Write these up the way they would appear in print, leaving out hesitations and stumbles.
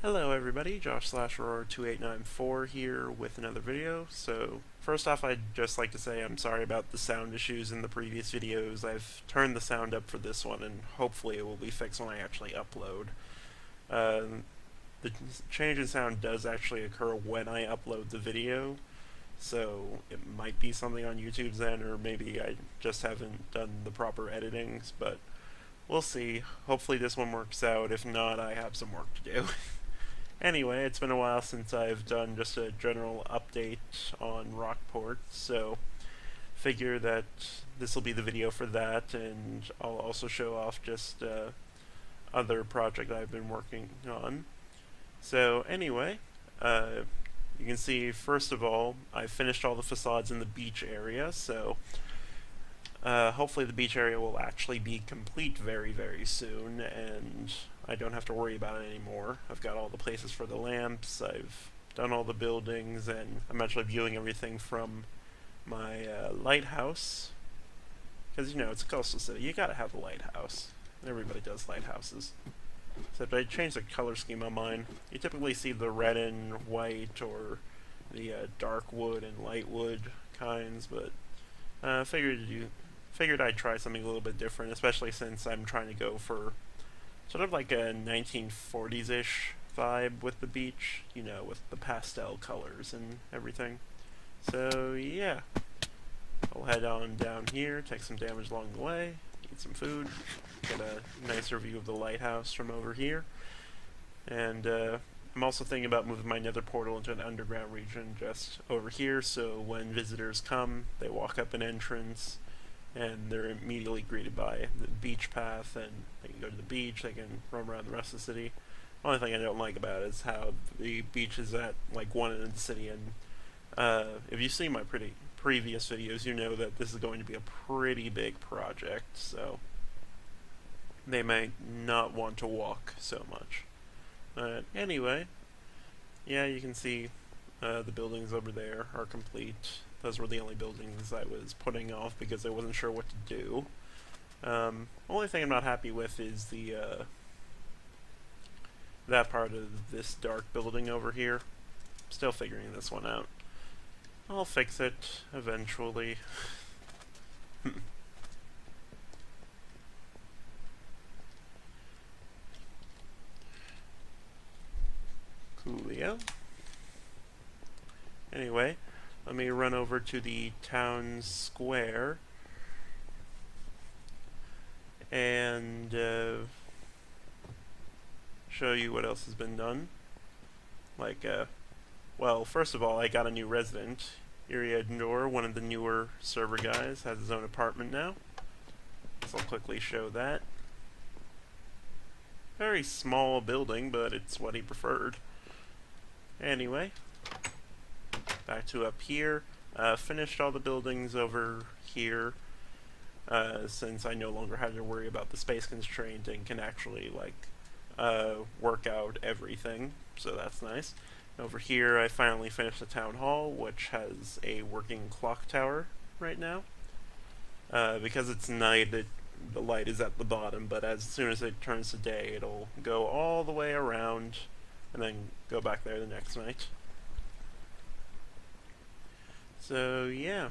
Hello everybody, Josh/Aurora2894 here with another video. So first off, I'd just like to say I'm sorry about the sound issues in the previous videos. I've turned the sound up for this one and hopefully it will be fixed when I actually upload. The change in sound does actually occur when I upload the video, so it might be something on YouTube's end, or maybe I just haven't done the proper editings, but we'll see. Hopefully this one works out. If not, I have some work to do. Anyway, it's been a while since I've done just a general update on Rockport, so figure that this will be the video for that, and I'll also show off just other project I've been working on. So anyway, you can see first of all, I finished all the facades in the beach area, so hopefully the beach area will actually be complete very, very soon, and I don't have to worry about it anymore. I've got all the places for the lamps, I've done all the buildings, and I'm actually viewing everything from my lighthouse. Because, you know, it's a coastal city, you gotta have a lighthouse. Everybody does lighthouses. Except I changed the color scheme on mine. You typically see the red and white, or the dark wood and light wood kinds, but figured I'd try something a little bit different, especially since I'm trying to go for sort of like a 1940s-ish vibe with the beach, you know, with the pastel colors and everything. So yeah, I'll head on down here, take some damage along the way, eat some food, get a nicer view of the lighthouse from over here, and I'm also thinking about moving my nether portal into an underground region just over here, so when visitors come, they walk up an entrance, and they're immediately greeted by the beach path, and they can go to the beach, they can roam around the rest of the city. The only thing I don't like about it is how the beach is at like one end of the city, and if you see my previous videos, you know that this is going to be a pretty big project, so they may not want to walk so much. Anyway, yeah, you can see the buildings over there are complete. Those were the only buildings I was putting off because I wasn't sure what to do. Only thing I'm not happy with is the that part of this dark building over here. Still figuring this one out. I'll fix it eventually. Coolio. Anyway, let me run over to the town square and show you what else has been done. Like, well, first of all, I got a new resident. Aurora, one of the newer server guys, has his own apartment now. So I'll quickly show that. Very small building, but it's what he preferred. Anyway, back to up here. Finished all the buildings over here, since I no longer had to worry about the space constraint and can actually, like, work out everything, so that's nice. Over here, I finally finished the town hall, which has a working clock tower right now. Because it's night, the light is at the bottom, but as soon as it turns to day, it'll go all the way around and then go back there the next night. So yeah,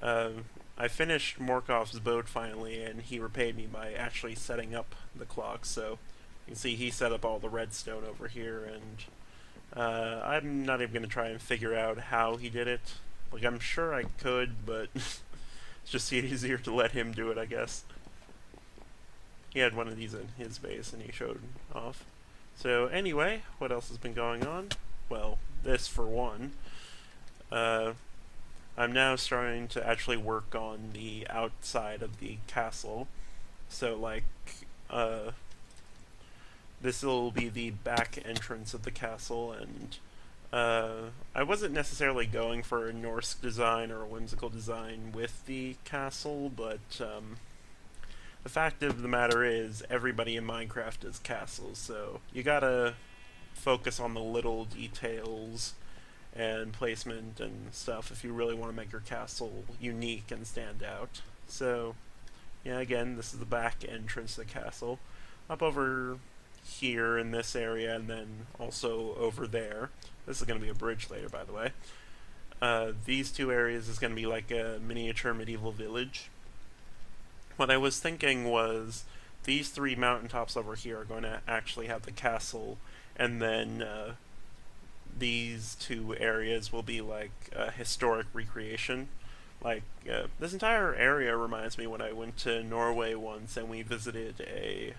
I finished Morkov's boat finally, and he repaid me by actually setting up the clock. So you can see he set up all the redstone over here, and I'm not even going to try and figure out how he did it. Like, I'm sure I could, but it's just easier to let him do it, I guess. He had one of these in his base, and he showed off. So anyway, what else has been going on? Well, this for one. I'm now starting to actually work on the outside of the castle. So, like, this will be the back entrance of the castle, and I wasn't necessarily going for a Norse design or a whimsical design with the castle, but the fact of the matter is everybody in Minecraft does castles, so you gotta focus on the little details and placement and stuff if you really want to make your castle unique and stand out. So, yeah, again, this is the back entrance to the castle. Up over here in this area, and then also over there. This is going to be a bridge later, by the way. These two areas is going to be like a miniature medieval village. What I was thinking was these three mountaintops over here are going to actually have the castle, and then these two areas will be like historic recreation. Like, this entire area reminds me when I went to Norway once and we visited a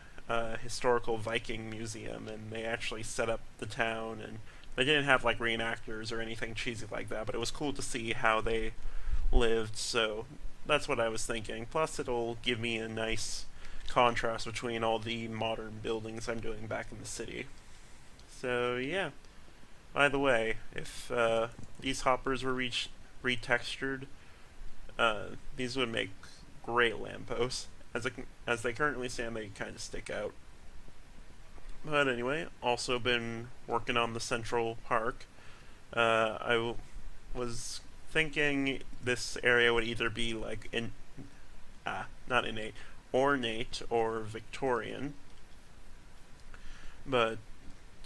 historical Viking museum, and they actually set up the town, and they didn't have like reenactors or anything cheesy like that, but it was cool to see how they lived, so that's what I was thinking. Plus, it'll give me a nice contrast between all the modern buildings I'm doing back in the city. So, yeah. By the way, if these hoppers were retextured, these would make great lampposts. As they currently stand, they kind of stick out. But anyway, also been working on the Central Park. Was thinking this area would either be like not innate, ornate or Victorian. But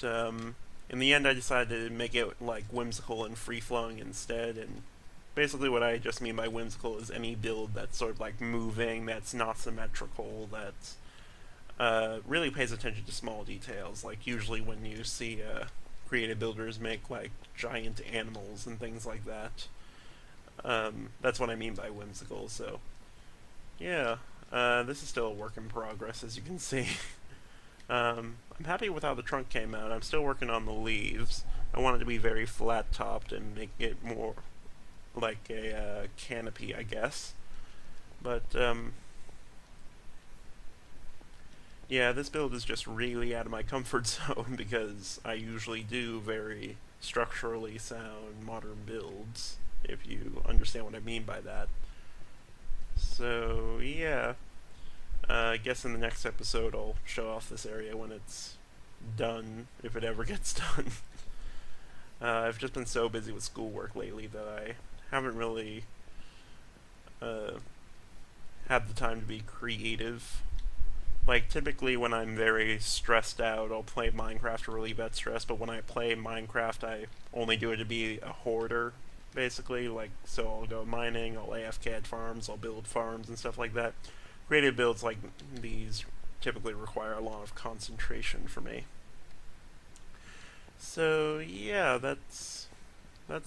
in the end, I decided to make it like whimsical and free-flowing instead. And basically, what I just mean by whimsical is any build that's sort of like moving, that's not symmetrical, that's really pays attention to small details. Like usually when you see creative builders make like giant animals and things like that. That's what I mean by whimsical. So yeah, this is still a work in progress, as you can see. I'm happy with how the trunk came out. I'm still working on the leaves. I want it to be very flat topped and make it more like a canopy, I guess. But yeah, this build is just really out of my comfort zone because I usually do very structurally sound modern builds, if you understand what I mean by that. So yeah, I guess in the next episode I'll show off this area when it's done, if it ever gets done. I've just been so busy with schoolwork lately that I haven't really had the time to be creative. Like, typically when I'm very stressed out, I'll play Minecraft to relieve that stress, but when I play Minecraft, I only do it to be a hoarder, basically. Like, so I'll go mining, I'll AFK at farms, I'll build farms and stuff like that. Creative builds like these typically require a lot of concentration for me. So, yeah, that's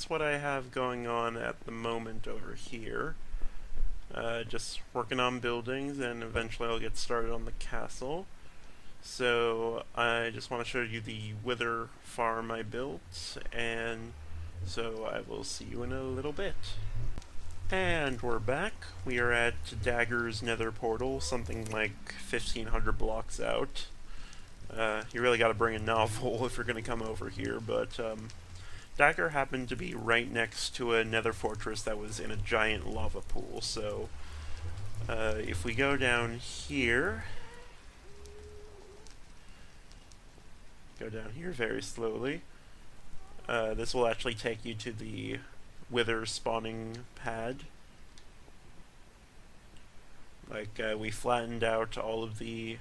what I have going on at the moment over here. Just working on buildings, and eventually I'll get started on the castle. So I just want to show you the wither farm I built, and so I will see you in a little bit. And we're back. We are at Dagger's nether portal, something like 1,500 blocks out. You really gotta bring a novel if you're gonna come over here, but Dagger happened to be right next to a nether fortress that was in a giant lava pool, so if we go down here, very slowly, this will actually take you to the wither spawning pad. Like, we flattened out all of the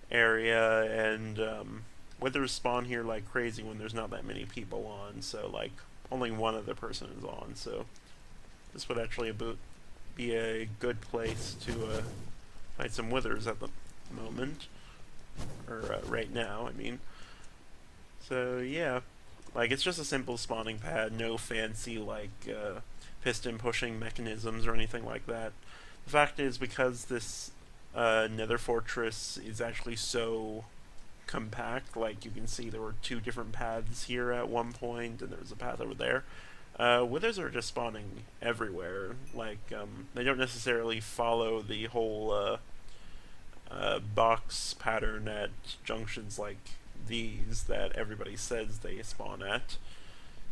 area, and withers spawn here like crazy when there's not that many people on, so like only one other person is on, so this would actually be a good place to find some withers at the moment, or right now, I mean. So yeah, like it's just a simple spawning pad, no fancy like piston pushing mechanisms or anything like that. The fact is, because this nether fortress is actually so compact, like you can see there were two different paths here at one point, and there's a path over there. Withers are just spawning everywhere. Like, they don't necessarily follow the whole box pattern at junctions like these that everybody says they spawn at.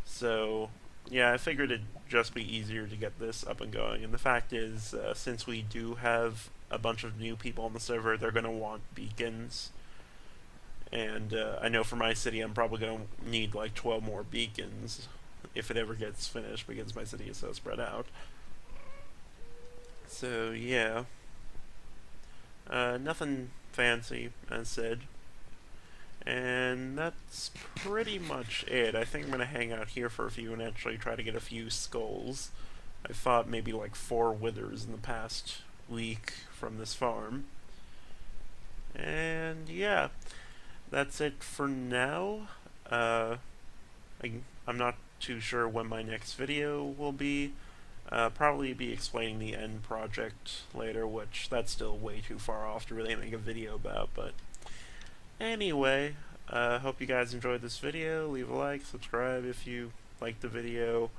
So yeah, I figured it'd just be easier to get this up and going, and the fact is, since we do have a bunch of new people on the server, they're going to want beacons. And I know for my city I'm probably going to need like 12 more beacons if it ever gets finished, because my city is so spread out. So yeah, nothing fancy, as said. that's pretty much it. I think I'm going to hang out here for a few and actually try to get a few skulls. I fought maybe like 4 withers in the past week from this farm. And yeah, that's it for now. I'm not too sure when my next video will be. Probably be explaining the end project later, which that's still way too far off to really make a video about, but anyway, hope you guys enjoyed this video. Leave a like, subscribe if you liked the video.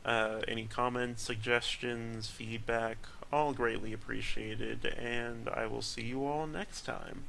Any comments, suggestions, feedback, all greatly appreciated, and I will see you all next time.